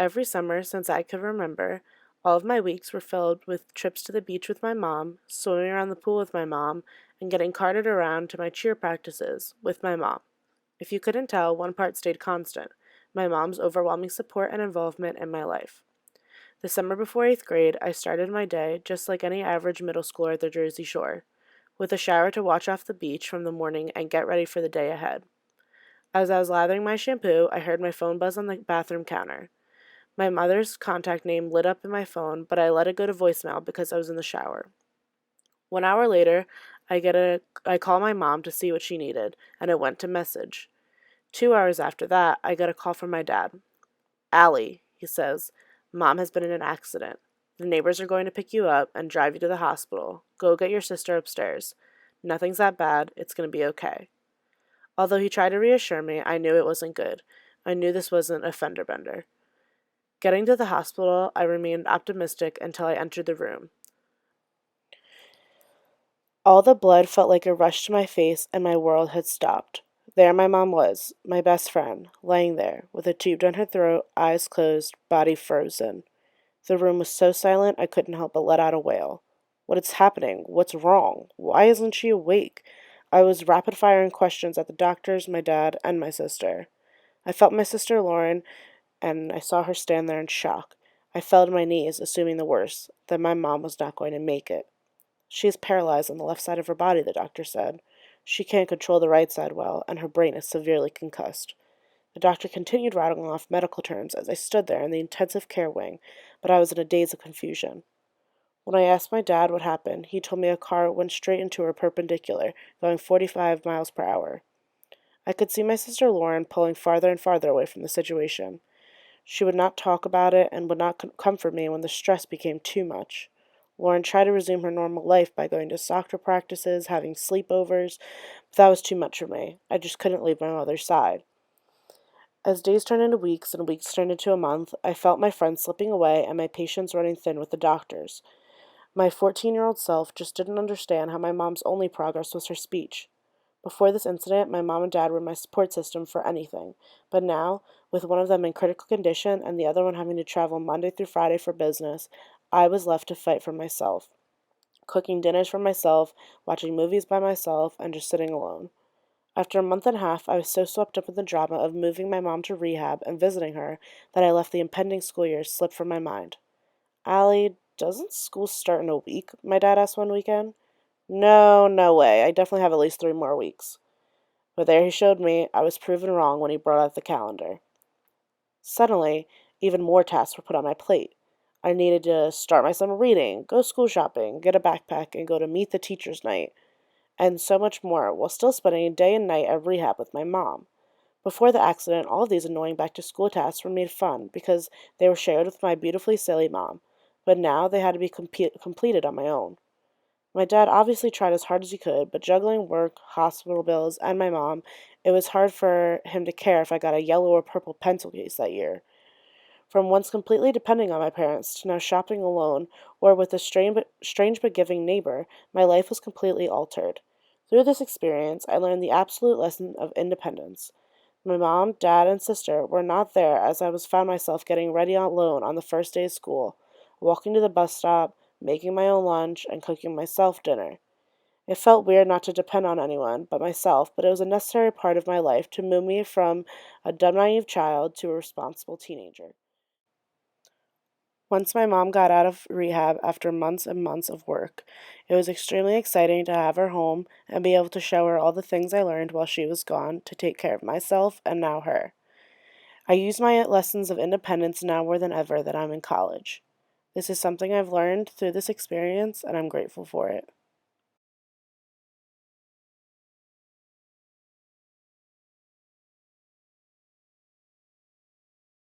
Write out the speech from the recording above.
Every summer since I could remember, all of my weeks were filled with trips to the beach with my mom, swimming around the pool with my mom, and getting carted around to my cheer practices with my mom. If you couldn't tell, one part stayed constant: my mom's overwhelming support and involvement in my life. The summer before 8th grade, I started my day just like any average middle schooler at the Jersey Shore, with a shower to watch off the beach from the morning and get ready for the day ahead. As I was lathering my shampoo, I heard my phone buzz on the bathroom counter. My mother's contact name lit up in my phone, but I let it go to voicemail because I was in the shower. 1 hour later, I call my mom to see what she needed, and it went to message. 2 hours after that, I get a call from my dad. Allie, he says, Mom has been in an accident. The neighbors are going to pick you up and drive you to the hospital. Go get your sister upstairs. Nothing's that bad. It's going to be okay. Although he tried to reassure me, I knew it wasn't good. I knew this wasn't a fender bender. Getting to the hospital, I remained optimistic until I entered the room. All the blood felt like a rush to my face, and my world had stopped. There my mom was, my best friend, laying there, with a tube down her throat, eyes closed, body frozen. The room was so silent I couldn't help but let out a wail. What is happening? What's wrong? Why isn't she awake? I was rapid firing questions at the doctors, my dad, and my sister. I felt my sister Lauren, and I saw her stand there in shock. I fell to my knees, assuming the worst, that my mom was not going to make it. She is paralyzed on the left side of her body, the doctor said. She can't control the right side well, and her brain is severely concussed. The doctor continued rattling off medical terms as I stood there in the intensive care wing, but I was in a daze of confusion. When I asked my dad what happened, he told me a car went straight into her perpendicular, going 45 miles per hour. I could see my sister Lauren pulling farther and farther away from the situation. She would not talk about it and would not comfort me when the stress became too much. Lauren tried to resume her normal life by going to soccer practices, having sleepovers, but that was too much for me. I just couldn't leave my mother's side. As days turned into weeks and weeks turned into a month, I felt my friends slipping away and my patience running thin with the doctors. My 14-year-old self just didn't understand how my mom's only progress was her speech. Before this incident, my mom and dad were my support system for anything, but now, with one of them in critical condition and the other one having to travel Monday through Friday for business, I was left to fight for myself, cooking dinners for myself, watching movies by myself, and just sitting alone. After a month and a half, I was so swept up in the drama of moving my mom to rehab and visiting her that I let the impending school year slip from my mind. Allie, doesn't school start in a week? My dad asked one weekend. No, no way. I definitely have at least 3 more weeks. But there he showed me I was proven wrong when he brought out the calendar. Suddenly, even more tasks were put on my plate. I needed to start my summer reading, go school shopping, get a backpack, and go to meet the teacher's night, and so much more, while still spending day and night at rehab with my mom. Before the accident, all of these annoying back to school tasks were made fun because they were shared with my beautifully silly mom, but now they had to be completed on my own. My dad obviously tried as hard as he could, but juggling work, hospital bills, and my mom, it was hard for him to care if I got a yellow or purple pencil case that year. From once completely depending on my parents to now shopping alone or with a strange but giving neighbor, my life was completely altered. Through this experience, I learned the absolute lesson of independence. My mom, dad, and sister were not there as I was found myself getting ready alone on the first day of school, walking to the bus stop, making my own lunch, and cooking myself dinner. It felt weird not to depend on anyone but myself, but it was a necessary part of my life to move me from a dumb, naive child to a responsible teenager. Once my mom got out of rehab after months and months of work, it was extremely exciting to have her home and be able to show her all the things I learned while she was gone to take care of myself and now her. I use my lessons of independence now more than ever that I'm in college. This is something I've learned through this experience, and I'm grateful for it.